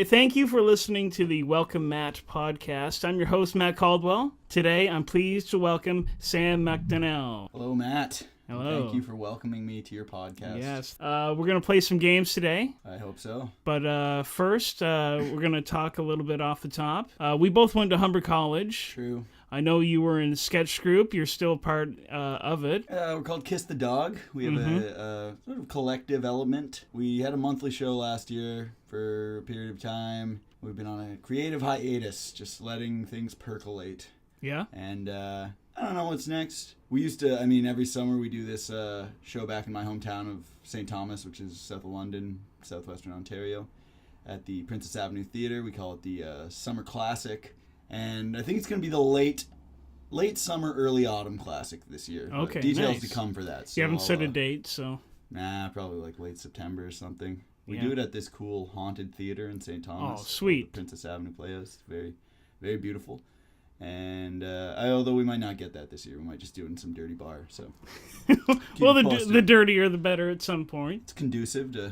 thank you for listening to the Welcome Matt podcast. I'm your host, Matt Caldwell. Today, I'm pleased to welcome Sam MacDonnell. Hello, Matt. Hello. Thank you for welcoming me to your podcast. Yes. We're going to play some games today. I hope so. But first, we're going to talk a little bit off the top. We both went to Humber College. True. I know you were in the sketch group. You're still part of it. We're called Kiss the Dog. We have a sort of collective element. We had a monthly show last year for a period of time. We've been on a creative hiatus, just letting things percolate. Yeah. And I don't know what's next. We used to, every summer we do this show back in my hometown of St. Thomas, which is south of London, southwestern Ontario, at the Princess Avenue Theatre. We call it the Summer Classic. And I think it's going to be the late summer, early autumn classic this year. Okay, details nice. to come for that. So You haven't set a date, so... Nah, probably like late September or something. We Yeah. do it at this cool haunted theater in St. Thomas. Oh, sweet. Princess Avenue Playhouse. Very, very beautiful. And although we might not get that this year, we might just do it in some dirty bar. So, well, the dirtier the better at some point. It's conducive to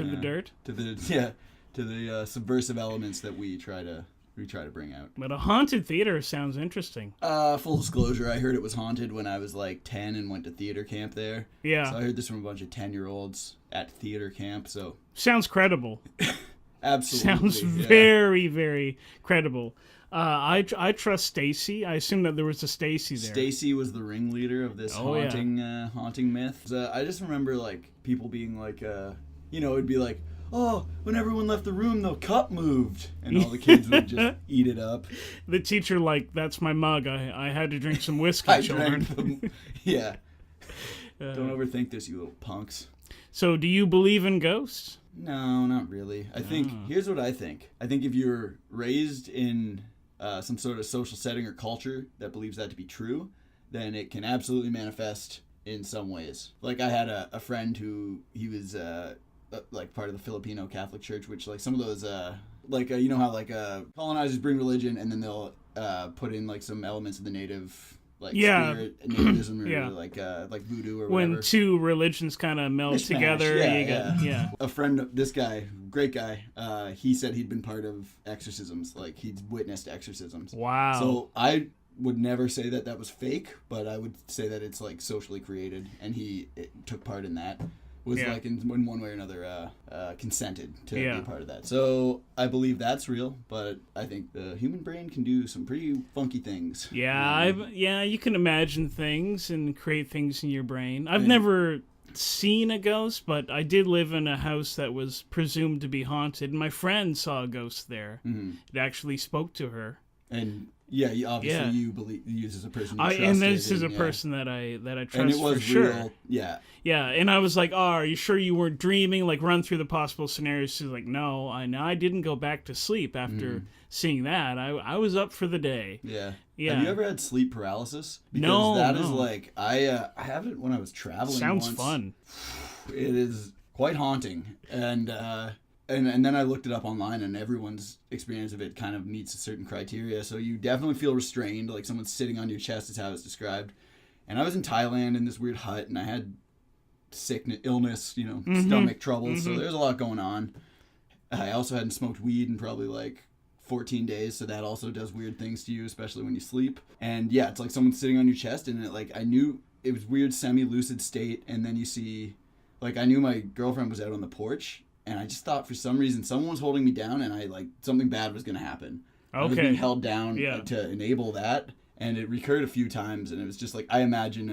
the dirt. to the subversive elements that we try to bring out. But a haunted theater sounds interesting. Full disclosure, I heard it was haunted when I was like 10 and went to theater camp there. Yeah. So I heard this from a bunch of 10-year-olds at theater camp. So sounds credible. Absolutely. Sounds very, very credible. I trust Stacy. I assume that there was a Stacy there. Stacy was the ringleader of this haunting myth. I just remember like people being like, it'd be like, oh, when everyone left the room, the cup moved, and all the kids would just eat it up. The teacher like, that's my mug. I had to drink some whiskey, children. Yeah. Don't overthink this, you little punks. So, do you believe in ghosts? No, not really. I think, here's what I think. I think if you're raised in some sort of social setting or culture that believes that to be true, then it can absolutely manifest in some ways. Like, I had a friend who, he was like part of the Filipino Catholic Church, which like some of those, you know how like colonizers bring religion and then they'll put in like some elements of the native spirit, nativism, or like voodoo or whatever. When two religions kind of meld together, yeah. A friend, this guy, great guy, he said he'd been part of exorcisms, like he'd witnessed exorcisms. Wow. So I would never say that was fake, but I would say that it's like socially created, and he took part in that. Was like in one way or another consented to be a part of that. So I believe that's real, but I think the human brain can do some pretty funky things. Yeah, you can imagine things and create things in your brain. I've never seen a ghost, but I did live in a house that was presumed to be haunted, and my friend saw a ghost there. Mm-hmm. It actually spoke to her. And obviously you believe this is a person you trusted. And this is a person that I trust, and it was for real. Sure. Yeah. Yeah, and I was like, "Oh, are you sure you weren't dreaming?" Like, run through the possible scenarios. She's like, "No, I didn't go back to sleep after seeing that. I was up for the day." Yeah. Yeah. Have you ever had sleep paralysis? Because no. Is like I have it when I was traveling. Sounds once. Fun. It is quite haunting, and then I looked it up online, and everyone's experience of it kind of meets a certain criteria. So you definitely feel restrained, like someone's sitting on your chest is how it's described. And I was in Thailand in this weird hut, and I had sickness, illness, stomach troubles. So there's a lot going on. I also hadn't smoked weed in probably like 14 days, so that also does weird things to you, especially when you sleep. And yeah, it's like someone's sitting on your chest, and I knew it was weird semi-lucid state, and then you see, like I knew my girlfriend was out on the porch, and I just thought for some reason someone was holding me down, and something bad was going to happen. Okay. I was being held down to enable that, and it recurred a few times, and it was just like, I imagine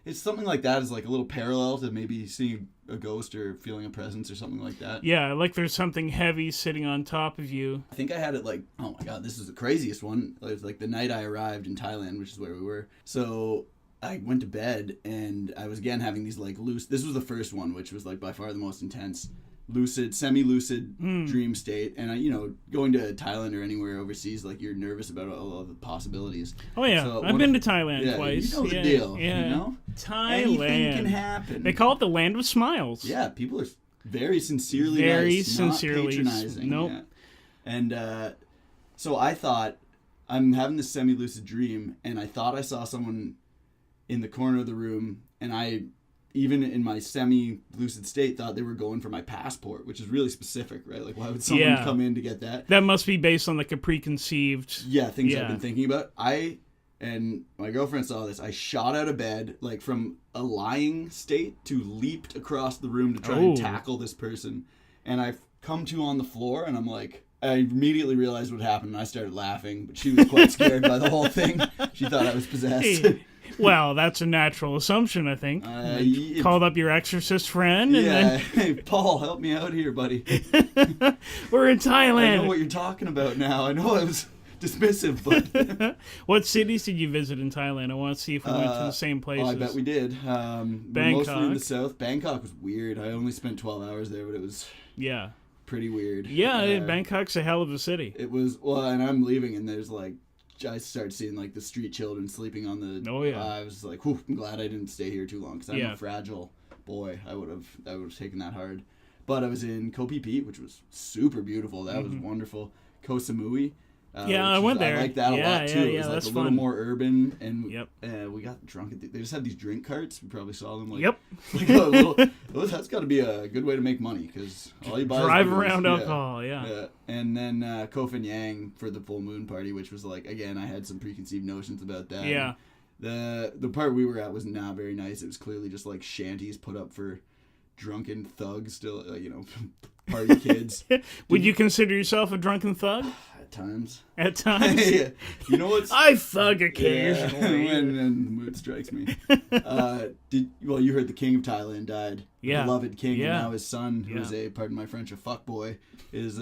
it's something like that is like a little parallel to maybe seeing a ghost or feeling a presence or something like that. Yeah, like there's something heavy sitting on top of you. I think I had it like, oh my God, this is the craziest one. It was like the night I arrived in Thailand, which is where we were. So I went to bed, and I was again having these like this was the first one, which was like by far the most intense. Semi-lucid dream state, and going to Thailand or anywhere overseas, like you're nervous about all of the possibilities. Oh yeah, so I've been to Thailand twice. You know the deal. Yeah. Thailand. Anything can happen. They call it the land of smiles. Yeah, people are very sincerely nice, not patronizing. Nope. Yeah. And so I thought, I'm having this semi-lucid dream, and I thought I saw someone in the corner of the room, and I even in my semi-lucid state, thought they were going for my passport, which is really specific, right? Like, why would someone come in to get that? That must be based on like a preconceived... things I've been thinking about. And my girlfriend saw this. I shot out of bed, like, from a lying state to leaped across the room to try and tackle this person. And I come to on the floor, and I'm like... I immediately realized what happened, and I started laughing. But she was quite scared by the whole thing. She thought I was possessed. Well, that's a natural assumption, I think. Called up your exorcist friend. And then... Hey, Paul, help me out here, buddy. We're in Thailand. I know what you're talking about now. I know I was dismissive, but... What cities did you visit in Thailand? I want to see if we went to the same places. Oh, I bet we did. Bangkok. Mostly in the south. Bangkok was weird. I only spent 12 hours there, but it was... Yeah. Pretty weird. Yeah, Bangkok's a hell of a city. It was, well, and I'm leaving, and there's like, I started seeing like the street children sleeping on the. Oh yeah. I was like, whew, I'm glad I didn't stay here too long because I'm a fragile boy. I would have taken that hard. But I was in Koh Phi Phi, which was super beautiful. That was wonderful. Koh Samui. I went there. I like that a lot too. Yeah, it was like that's a little fun. more urban, and we got drunk. They just had these drink carts. We probably saw them. Like, yep. Like a little, that's got to be a good way to make money because all you buy drive is around alcohol. Yeah. And then Koh Phangan for the full moon party, which was like, again, I had some preconceived notions about that. Yeah. And the part we were at was not very nice. It was clearly just like shanties put up for drunken thugs, still party kids. Would you consider yourself a drunken thug? Times. At times? Yeah. You know what's... I thug occasionally. when mood strikes me. You heard the king of Thailand died. Yeah. Beloved king. Yeah. And now his son, who is pardon my French, a fuckboy, is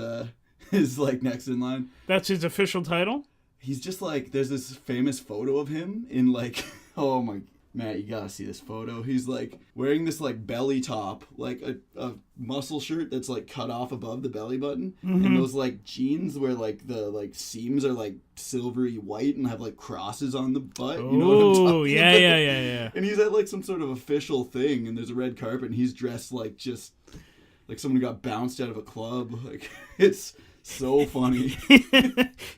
like next in line. That's his official title? He's just like, there's this famous photo of him in like, oh my... Matt, you gotta see this photo. He's like wearing this like belly top, like a muscle shirt that's like cut off above the belly button, and those like jeans where like the like seams are like silvery white and have like crosses on the butt. You know what I'm talking about? Yeah. And he's at like some sort of official thing, and there's a red carpet, and he's dressed like just like someone who got bounced out of a club. Like it's so funny.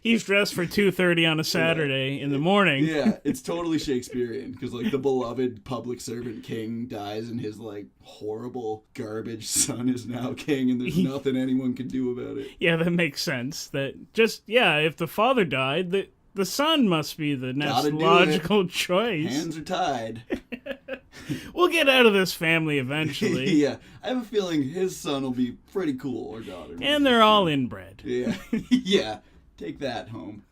He's dressed for 2:30 on a Saturday in the morning. Yeah, it's totally Shakespearean because like the beloved public servant king dies and his like horrible garbage son is now king and there's nothing anyone can do about it. Yeah, that makes sense. That just if the father died, the son must be the next logical choice. Hands are tied. We'll get out of this family eventually. Yeah, I have a feeling his son will be pretty cool, or daughter. And they're all inbred. Yeah, yeah. Take that home.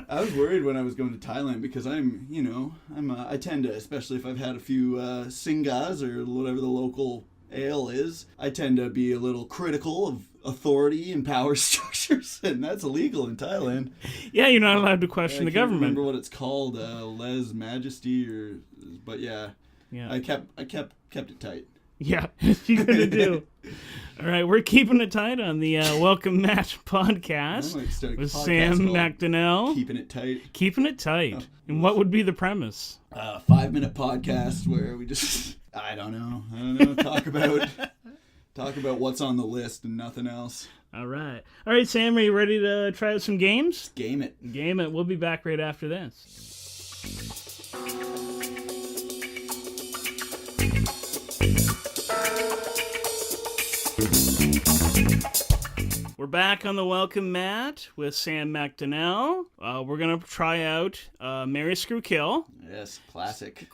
I was worried when I was going to Thailand because I tend to, especially if I've had a few singas or whatever the local ale is, I tend to be a little critical of authority and power structures, and that's illegal in Thailand. Yeah, you're not allowed to question the government. I can't remember what it's called, lèse majesty, but yeah. I kept it tight. Yeah, you're gonna do. All right, we're keeping it tight on the Welcome Matt podcast with Sam MacDonnell. Keeping it tight. Keeping it tight. Oh. And what would be the premise? 5-minute podcast where we just I don't know. Talk about what's on the list and nothing else. All right, Sam, are you ready to try out some games? Game it. We'll be back right after this. We're back on the Welcome Matt with Sam MacDonnell. We're going to try out Marry, Screw, Kill. Yes, classic.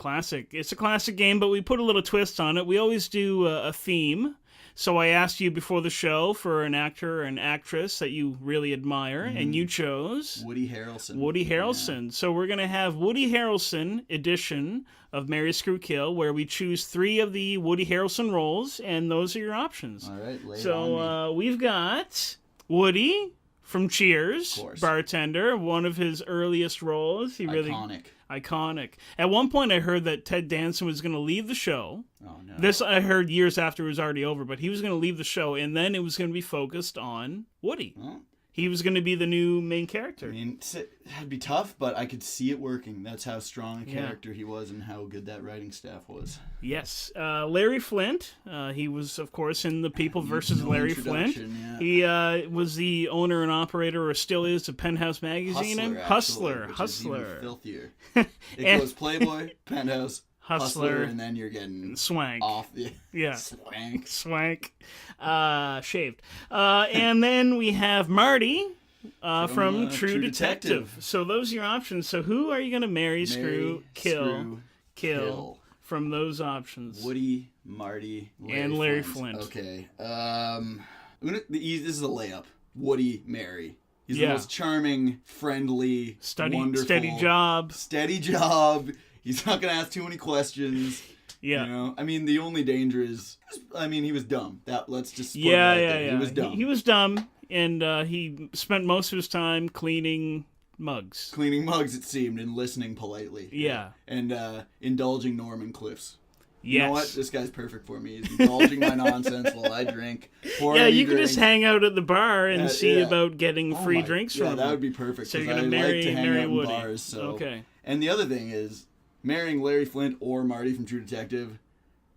It's a classic game, but we put a little twist on it. We always do a theme. So I asked you before the show for an actor or an actress that you really admire, and you chose... Woody Harrelson. Yeah. So we're going to have Woody Harrelson edition of Marry, Screw, Kill, where we choose 3 of the Woody Harrelson roles, and those are your options. All right, lay it so on me. We've got Woody from Cheers, bartender, one of his earliest roles. Iconic. At one point, I heard that Ted Danson was going to leave the show. Oh, no. This I heard years after it was already over, but he was going to leave the show, and then it was going to be focused on Woody. Well, he was going to be the new main character. I mean, it'd be tough, but I could see it working. That's how strong a character he was and how good that writing staff was. Yes. Larry Flynt. He was, of course, in The People versus Larry Flynt. Yeah. He was the owner and operator, or still is, of Penthouse magazine. Hustler. Hustler. Is even filthier. It goes Playboy, Penthouse, Hustler, and then you're getting Swank. off. Yeah. Swank. Shaved. And then we have Marty from True Detective. So those are your options. So who are you going to marry, screw, kill from those options? Woody, Marty, Larry Flynt. Okay. This is a layup. Woody, Mary. He's the most charming, friendly, wonderful. Steady job. He's not going to ask too many questions. Yeah. You know? I mean, the only danger is, he was dumb. Let's just put Yeah. He was dumb. He was dumb, and he spent most of his time cleaning mugs. Cleaning mugs, it seemed, and listening politely. Yeah. And indulging Norman Cliffs. Yes. You know what? This guy's perfect for me. He's indulging my nonsense while I drink. You can just hang out at the bar and see about getting free drinks from him. Yeah, that would be perfect. So you're going to marry Woody. Bars, so. Okay. And the other thing is, marrying Larry Flynt or Marty from True Detective,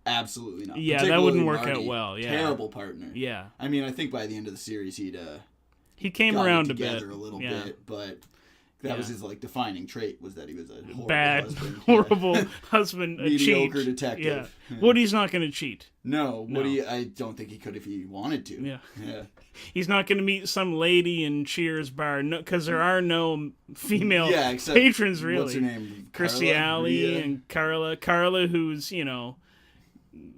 absolutely not. Yeah, that wouldn't work out well. Yeah. Terrible partner. Yeah. I mean, I think by the end of the series he came around a bit. A little bit, but that was his defining trait, was that he was a horrible husband, a mediocre cheat. detective. Yeah. Woody's not going to cheat. No, Woody, I don't think he could if he wanted to. Yeah. He's not going to meet some lady in Cheers bar because there are no female patrons really. What's her name? Kirstie Alley and Carla. Carla, who's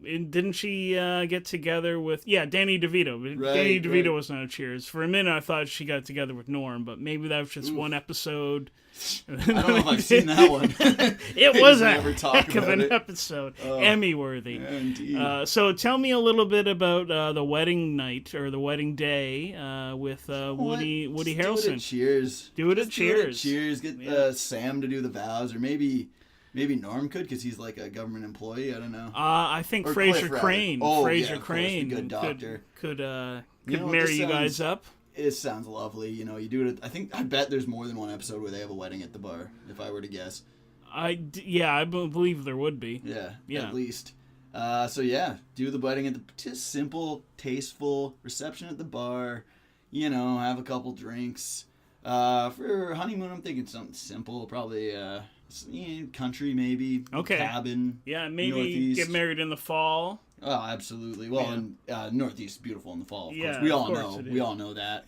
didn't she get together with Danny DeVito? Danny DeVito was not a Cheers. For a minute, I thought she got together with Norm, but maybe that was just one episode. I don't know if I've seen that one. It was a heck of an episode, Emmy-worthy. Yeah, indeed. So tell me a little bit about the wedding night or the wedding day with Woody Harrelson. Do it at Cheers. Cheers. Get Sam to do the vows, or maybe Norm could, because he's like a government employee. I don't know. I think Fraser Crane. Fraser Crane, the good doctor, could marry you guys up. It sounds lovely. You do it. I bet there's more than one episode where they have a wedding at the bar, if I were to guess. I believe there would be. Yeah. At least. Do the wedding at just simple, tasteful reception at the bar. Have a couple drinks. For honeymoon, I'm thinking something simple, probably country maybe. Okay. Cabin. Yeah, maybe Northeast. Get married in the fall. Oh, absolutely. Well, and Northeast is beautiful in the fall, of course. We all know that.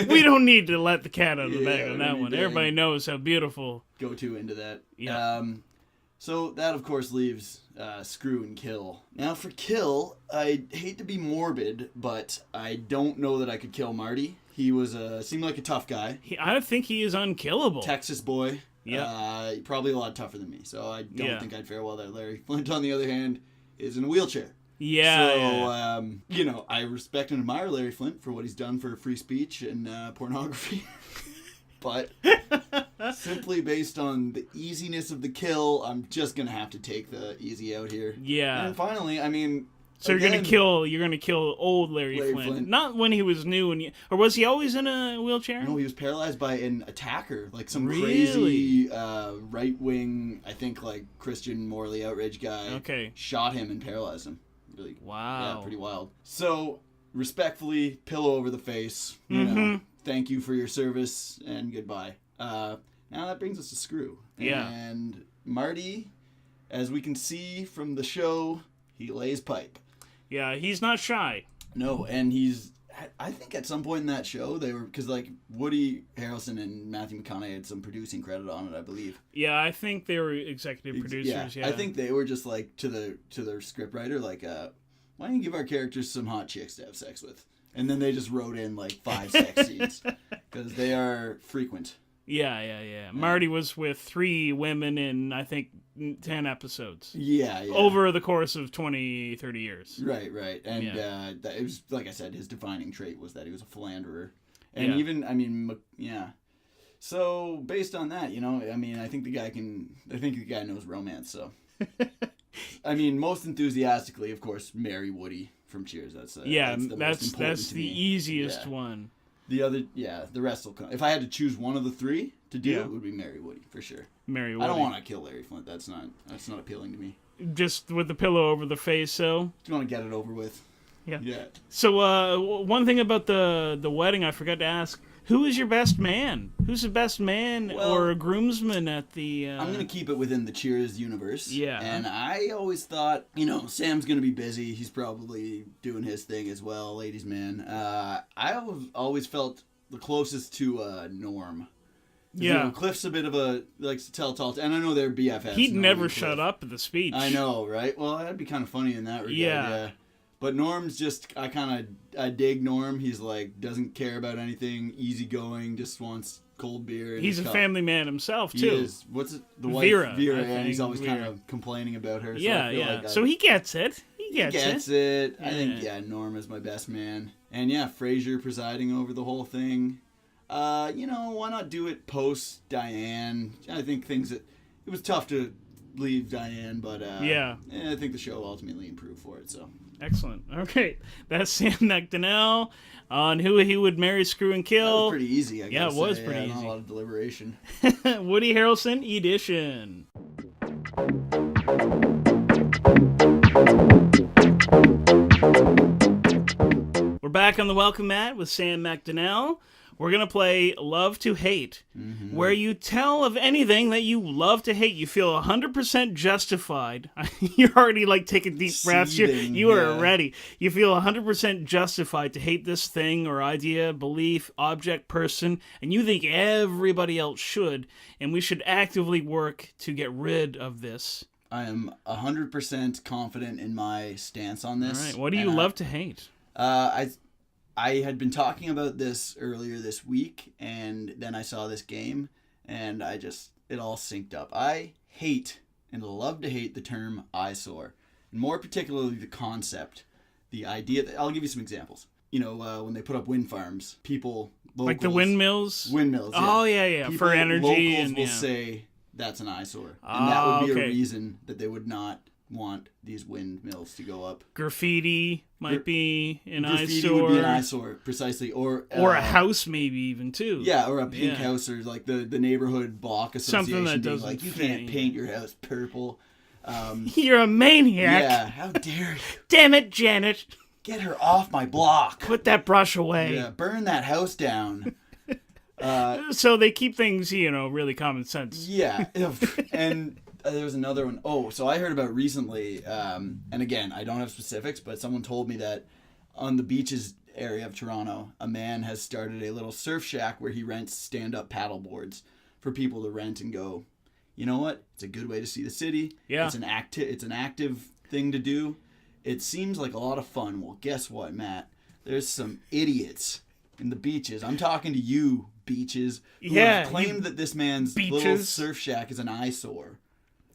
We don't need to let the cat out of the bag on that one. Everybody knows how beautiful. Go into that. Yeah. So that, of course, leaves screw and kill. Now, for kill, I hate to be morbid, but I don't know that I could kill Marty. He seemed like a tough guy. I think he is unkillable. Texas boy. Yeah. Probably a lot tougher than me, so I don't think I'd fare well there. Larry Flynt, on the other hand, is in a wheelchair. Yeah. So, I respect and admire Larry Flynt for what he's done for free speech and pornography. But simply based on the easiness of the kill, I'm just going to have to take the easy out here. Yeah. And finally, so you're gonna kill old Larry Flynt. Not when he was new, or was he always in a wheelchair? No, he was paralyzed by an attacker, like some crazy right wing, I think like Christian morally outraged guy. Okay. Shot him and paralyzed him. Really. Wow. Yeah, pretty wild. So respectfully, pillow over the face. Thank you for your service and goodbye. Now that brings us to Screw. Yeah. And Marty, as we can see from the show, he lays pipe. Yeah, he's not shy. No, and I think at some point in that show, they were, because like Woody Harrelson and Matthew McConaughey had some producing credit on it, I believe. Yeah, I think they were executive producers. Yeah. I think they were just like to their scriptwriter, like, why don't you give our characters some hot chicks to have sex with? And then they just wrote in like 5 sex scenes because they are frequent. Yeah. Marty was with 3 women in, I think, 10 episodes. Yeah. Over the course of 20, 30 years. Right. And it was, like I said, his defining trait was that he was a philanderer. And even, So, based on that, I think the guy knows romance, so. Most enthusiastically, of course, marry Woody from Cheers. That's the easiest one. The rest will come. If I had to choose one of the 3 to do, it would be marry Woody for sure. Marry Woody. I don't want to kill Larry Flynt. That's not appealing to me. Just with the pillow over the face, so. Just want to get it over with. Yeah. So one thing about the wedding I forgot to ask. Who is your best man? Who's the best man or groomsman at the... I'm going to keep it within the Cheers universe. Yeah. And I always thought, Sam's going to be busy. He's probably doing his thing as well, ladies' man. I always felt the closest to Norm. Yeah. Cliff's a bit of a, likes to tell tall, and I know they're BFFs. He'd never shut up at the speech. I know, right? Well, that'd be kind of funny in that regard. Yeah. But Norm's just, I dig Norm. He's like, doesn't care about anything, easygoing, just wants cold beer. He's a family man himself, too. He is. What's it? The wife? Vera. And he's always kind of complaining about her. So yeah. So he gets it. He gets it. I think, Norm is my best man. And Frasier presiding over the whole thing. Why not do it post Diane? I think it was tough to leave Diane, but I think the show ultimately improved for it. So excellent. Okay, that's Sam MacDonnell on who he would marry, screw, and kill. That was pretty easy. It was pretty easy. Not a lot of deliberation. Woody Harrelson edition. We're back on the welcome mat with Sam MacDonnell. We're going to play Love to Hate, where you tell of anything that you love to hate. You feel 100% justified. You're already taking deep breaths. You are ready. You feel 100% justified to hate this thing or idea, belief, object, person, and you think everybody else should, and we should actively work to get rid of this. I am 100% confident in my stance on this. All right. What do you love to hate? I had been talking about this earlier this week, and then I saw this game, and it all synced up. I hate and love to hate the term eyesore, and more particularly the concept, the idea that, I'll give you some examples. When they put up wind farms, people, locals, like the windmills? Windmills, yeah. Oh, yeah, people, for energy. Locals will say that's an eyesore, and that would be a reason that they would not want these windmills to go up. Graffiti might be an eyesore. Graffiti would be an eyesore, precisely. Or a house maybe even too. Yeah, or a pink house, or like the neighborhood block association. Something that doesn't like, you can't paint your house purple. You're a maniac. Yeah, how dare you. Damn it, Janet. Get her off my block. Put that brush away. Yeah, burn that house down. So they keep things, really common sense. Yeah, and... there was another one. Oh, so I heard about recently, and again, I don't have specifics, but someone told me that on the beaches area of Toronto, a man has started a little surf shack where he rents stand-up paddle boards for people to rent and go, you know what? It's a good way to see the city. Yeah. It's an active thing to do. It seems like a lot of fun. Well, guess what, Matt? There's some idiots in the beaches. I'm talking to you, beaches, who have claimed that this man's little surf shack is an eyesore.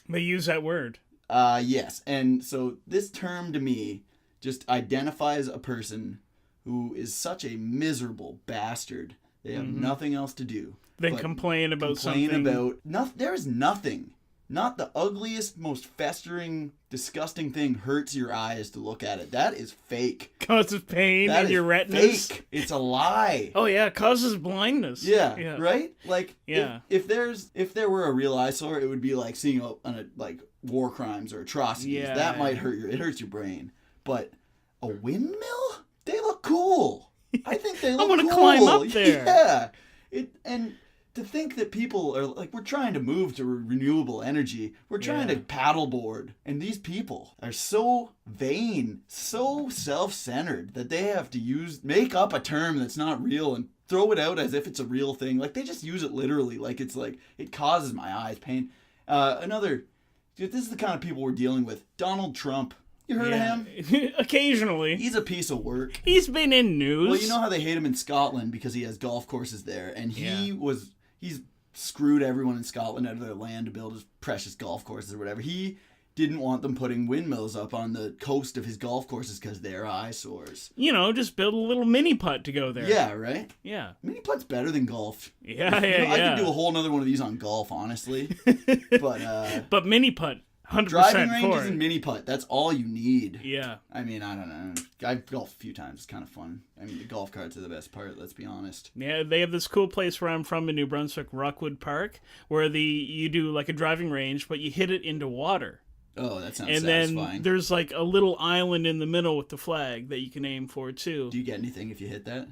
They use that word. Yes. And so this term to me just identifies a person who is such a miserable bastard. They have nothing else to do. They complain about something. There is nothing. Not the ugliest, most festering, disgusting thing hurts your eyes to look at it. That is fake. Causes pain in your retinas. Fake. It's a lie. Oh yeah, it causes blindness. Yeah. Right? Like, if there were a real eyesore, it would be like seeing like war crimes or atrocities. Yeah, that might hurt it hurts your brain. But a windmill? They look cool. I think they look cool. I want to climb up there. Yeah. To think that people are like, we're trying to move to renewable energy. We're trying to paddleboard. And these people are so vain, so self-centered that they have to make up a term that's not real and throw it out as if it's a real thing. Like, they just use it literally. Like, it's like, it causes my eyes pain. This is the kind of people we're dealing with. Donald Trump. You heard of him? Occasionally. He's a piece of work. He's been in news. Well, you know how they hate him in Scotland because he has golf courses there. And he's screwed everyone in Scotland out of their land to build his precious golf courses or whatever. He didn't want them putting windmills up on the coast of his golf courses because they're eyesores. Just build a little mini putt to go there. Yeah, right? Yeah. Mini putt's better than golf. Yeah. I could do a whole nother one of these on golf, honestly. But mini putt, 100% driving ranges and mini putt, that's all you need. Yeah. I mean, I don't know. I've golfed a few times. It's kind of fun. I mean, the golf carts are the best part, let's be honest. Yeah, they have this cool place where I'm from in New Brunswick, Rockwood Park, where you do like a driving range, but you hit it into water. Oh, that sounds satisfying. And then there's like a little island in the middle with the flag that you can aim for, too. Do you get anything if you hit that?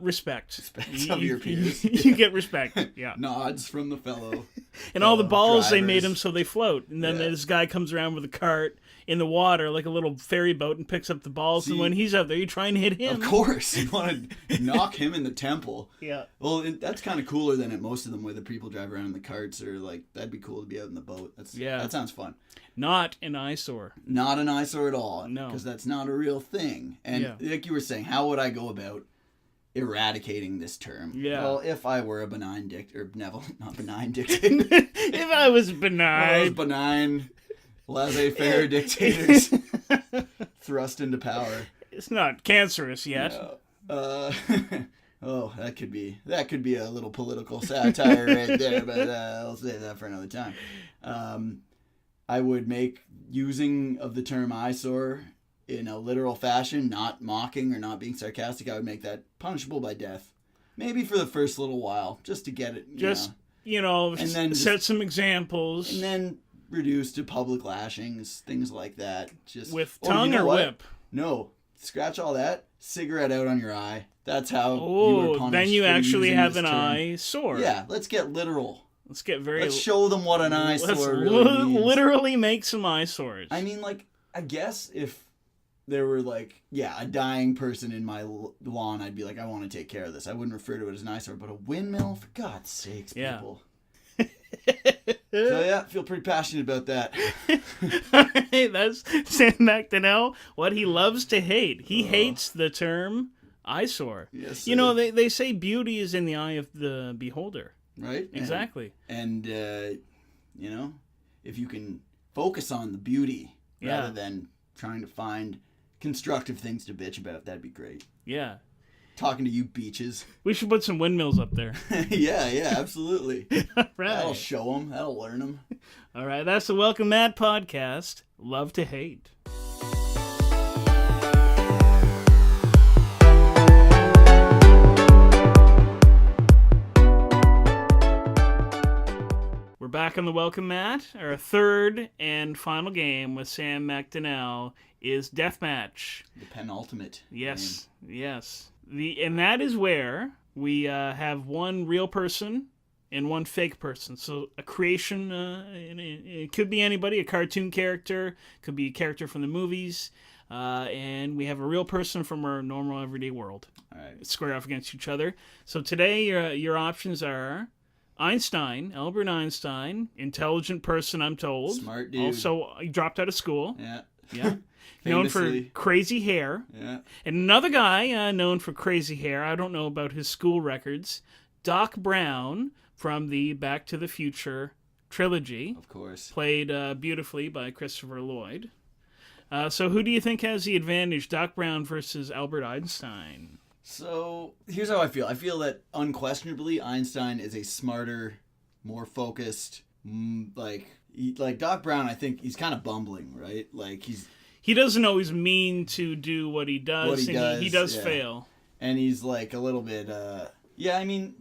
Respect. Of your peers. You get respect, yeah. Nods from the fellow. And all the balls, drivers. they made them so they float. And then Yeah. this guy comes around with a cart in the water, like a little ferry boat, and picks up the balls. See, and when he's out there, you try and hit him. Of course. You want to knock him in the temple. Yeah. Well, that's kind of cooler than at most of them where the people drive around in the carts or like, that'd be cool to be out in the boat. That sounds fun. Not an eyesore. Not an eyesore at all. No. Because that's not a real thing. And like you were saying, how would I go about eradicating this term? Yeah. Well, if I were a benign dictator, Neville, not benign dictator. If I was benign. Those benign, laissez-faire dictators thrust into power. It's not cancerous yet. No. Oh, that could be a little political satire right there, but I'll save that for another time. I would make using of the term eyesore in a literal fashion, not mocking or not being sarcastic. I would make that punishable by death. Maybe for the first little while, just to get it. And then set some examples. And then reduce to public lashings, things like that. Just with tongue or whip? No, scratch all that. Cigarette out on your eye. That's how you were punished. Then you for actually using have this an term. eyesore. Yeah, let's get literal. Let's show them what an eyesore let's really means. literally make some eyesores. I mean, I guess if there were a dying person in my lawn, I'd be like, I want to take care of this. I wouldn't refer to it as an eyesore, but a windmill, for God's sakes, people. So yeah, feel pretty passionate about that. Hey, that's Sam MacDonnell. What he loves to hate. He hates the term eyesore. Yes, they say beauty is in the eye of the beholder. Right? Exactly. And if you can focus on the beauty rather than trying to find constructive things to bitch about, that'd be great. Yeah. Talking to you beaches. We should put some windmills up there. yeah, absolutely. All right. That'll show them. That'll learn them. All right, that's the Welcome Matt podcast. Love to hate. We're back on the Welcome Mat. Our third and final game with Sam MacDonnell is Deathmatch. The penultimate. Yes, yes. And that is where we have one real person and one fake person. So a creation, it could be anybody, a cartoon character, could be a character from the movies, and we have a real person from our normal everyday world. All right. Square off against each other. So today your options are Einstein, Albert Einstein, intelligent person, I'm told. Smart dude. Also, he dropped out of school. Yeah. Yeah. Known for crazy hair. Yeah. And another guy known for crazy hair, I don't know about his school records, Doc Brown from the Back to the Future trilogy. Of course. Played beautifully by Christopher Lloyd. So who do you think has the advantage, Doc Brown versus Albert Einstein? So here's how I feel. I feel that unquestionably Einstein is a smarter, more focused, like Doc Brown. I think he's kind of bumbling, right? He doesn't always mean to do what he does. He does fail. And he's like a little bit, I mean,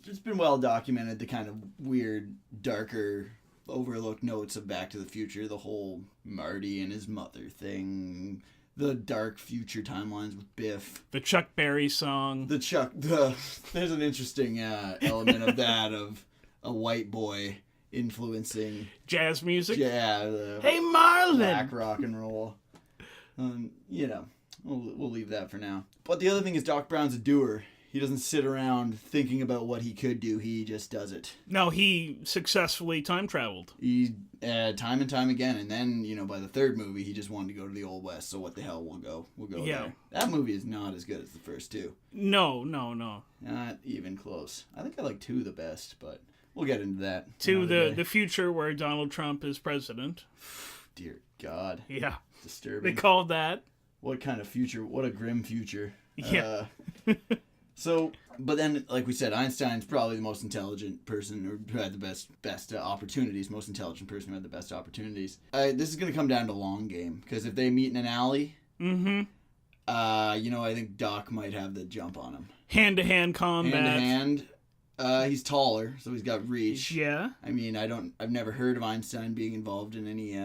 it's been well documented, the kind of weird, darker, overlooked notes of Back to the Future, the whole Marty and his mother thing, the dark future timelines with Biff. The Chuck Berry song. There's an interesting element of that, of a white boy influencing jazz music. Yeah. Hey, Marlon! Black rock and roll. We'll leave that for now. But the other thing is Doc Brown's a doer. He doesn't sit around thinking about what he could do. He just does it. No, he successfully time traveled. He time and time again, and then by the third movie, he just wanted to go to the Old West. So what the hell? We'll go there. That movie is not as good as the first two. No. Not even close. I think I like 2 the best, but we'll get into that. To the future where Donald Trump is president. Dear God. Yeah. Disturbing. They called that. What kind of future? What a grim future. Yeah. But then, like we said, Einstein's probably the most intelligent person, or who had the best opportunities. Most intelligent person who had the best opportunities. This is going to come down to long game, because if they meet in an alley, I think Doc might have the jump on him. Hand-to-hand combat. Hand-to-hand. He's taller, so he's got reach. Yeah. I mean, I've never heard of Einstein being involved in any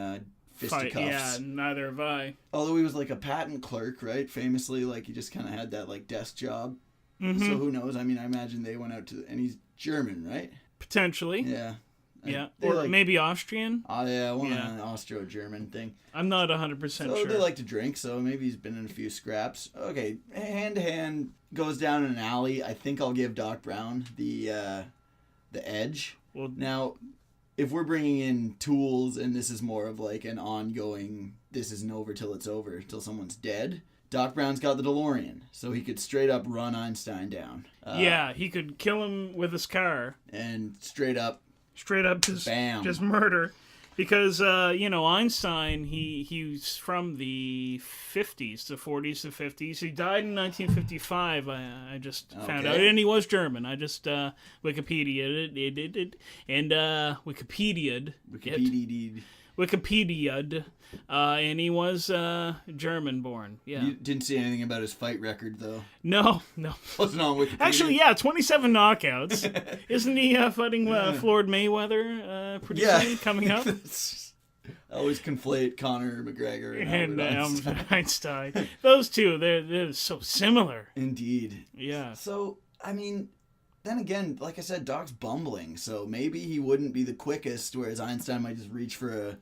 fisticuffs. Yeah, neither have I. Although he was like a patent clerk, right? Famously, he just kind of had that desk job. Mm-hmm. So who knows? I mean, I imagine they went out to, and he's German, right? Potentially. Yeah. Yeah. They Or like, maybe Austrian. yeah, one Yeah. an Austro-German thing. I'm not 100% So sure. they like to drink, so maybe he's been in a few scraps. Okay, hand to hand goes down in an alley. I think I'll give Doc Brown the edge. Well, Now, if we're bringing in tools and this is more of like an ongoing, this isn't over till it's over, till someone's dead, Doc Brown's got the DeLorean, so he could straight up run Einstein down. yeah, he could kill him with his car. And straight up Just bam. just murder. Because, Einstein, he's from the 50s, the 40s, the 50s. He died in 1955, I just found out. And he was German. I just Wikipedia'd it. And Wikipedia'd. And he was German-born. Yeah. You didn't see anything about his fight record, though. No. Wasn't on Wikipedia. Actually, yeah, 27 knockouts. Isn't he fighting Floyd Mayweather pretty soon, coming up? I always conflate Conor McGregor and Einstein. Those two, they're so similar. Indeed. Yeah. So, I mean, then again, like I said, Doc's bumbling, so maybe he wouldn't be the quickest, whereas Einstein might just reach for a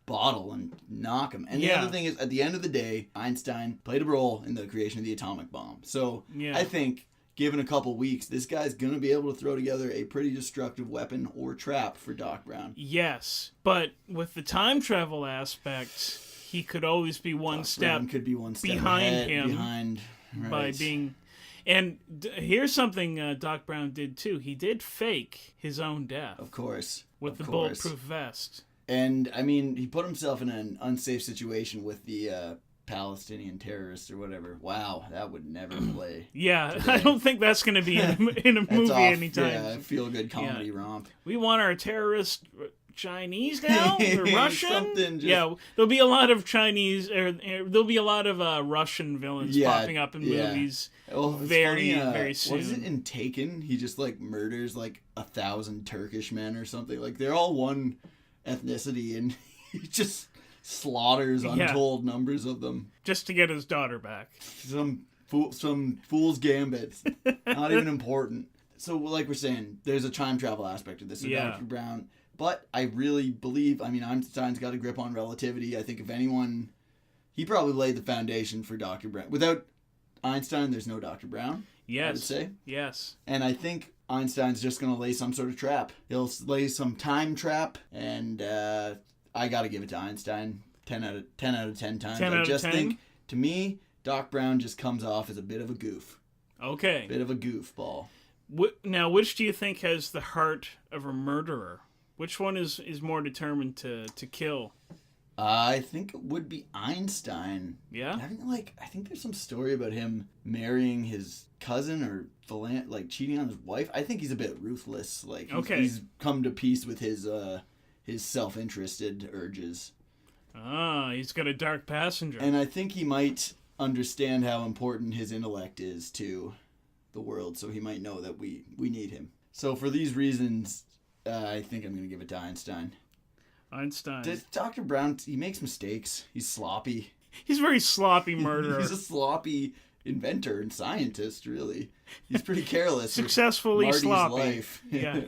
bottle and knock him. And the other thing is, at the end of the day, Einstein played a role in the creation of the atomic bomb. So I think, given a couple weeks, this guy's going to be able to throw together a pretty destructive weapon or trap for Doc Brown. Yes, but with the time travel aspect, he could always be one step behind him by being... And here's something Doc Brown did, too. He did fake his own death. Of course. With the bulletproof vest. And, I mean, he put himself in an unsafe situation with the Palestinian terrorists or whatever. Wow, that would never play. Yeah, today. I don't think that's going to be in a movie anytime. Yeah, feel-good comedy romp. We want our terrorists Chinese now? Or Russian? Just... Yeah, there'll be a lot of Chinese, or there'll be a lot of Russian villains popping up in movies very soon. What is it in Taken? He just, like, murders, like, 1,000 Turkish men or something. Like, they're all one ethnicity, and he just slaughters untold numbers of them. Just to get his daughter back. Some fool's gambits. Not even important. So, like we're saying, there's a time travel aspect of this. So Dr. Brown... But I really believe, I mean, Einstein's got a grip on relativity. I think if anyone, he probably laid the foundation for Dr. Brown. Without Einstein, there's no Dr. Brown, yes. I would say. Yes. And I think Einstein's just going to lay some sort of trap. He'll lay some time trap, and I got to give it to Einstein 10 out of 10 times. I just think, to me, Doc Brown just comes off as a bit of a goof. Okay. Bit of a goofball. Now, which do you think has the heart of a murderer? Which one is more determined to kill? I think it would be Einstein. Yeah? I think there's some story about him marrying his cousin or cheating on his wife. I think he's a bit ruthless. Like he's come to peace with his self-interested urges. Ah, he's got a dark passenger. And I think he might understand how important his intellect is to the world, so he might know that we need him. So for these reasons... I think I'm going to give it to Einstein. Dr. Brown, he makes mistakes. He's sloppy. He's a very sloppy murderer. He's a sloppy inventor and scientist, really. He's pretty careless. Successfully Marty's sloppy. Life. Yeah.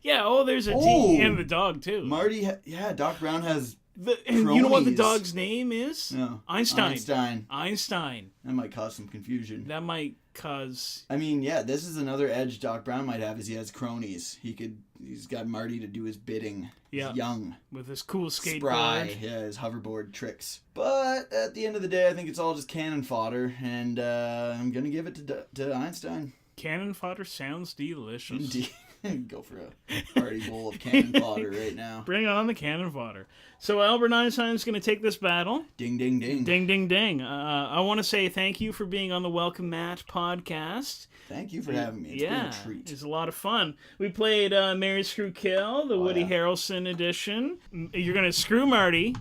Yeah, there's a D and the dog, too. Marty, Doc Brown has and you know what the dog's name is? No. Einstein. That might cause some confusion. That might cause... I mean, this is another edge Doc Brown might have, is he has cronies. He's got Marty to do his bidding. Yeah. He's young. With his cool skateboard. Spry. Yeah, his hoverboard tricks. But at the end of the day, I think it's all just cannon fodder, and I'm going to give it to Einstein. Cannon fodder sounds delicious. Indeed. Go for a hearty bowl of cannon fodder right now. Bring on the cannon fodder. So Albert Einstein's going to take this battle. Ding, ding, ding. Ding, ding, ding. I want to say thank you for being on the Welcome Matt podcast. Thank you for having me. It's been a treat. It's a lot of fun. We played Mary Screw Kill, the Woody Harrelson edition. You're going to screw Marty.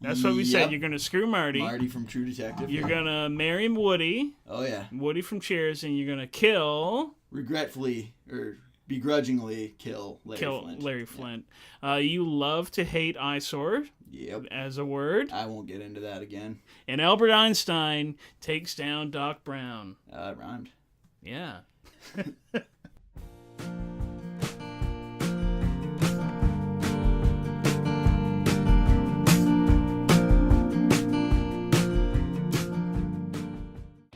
That's what we said. You're going to screw Marty. Marty from True Detective. You're going to marry Woody. Oh, yeah. Woody from Cheers, and you're going to kill... Regretfully, or begrudgingly kill Larry Flynt. Yeah. You love to hate eyesore. Yep. As a word. I won't get into that again. And Albert Einstein takes down Doc Brown. It rhymed. Yeah.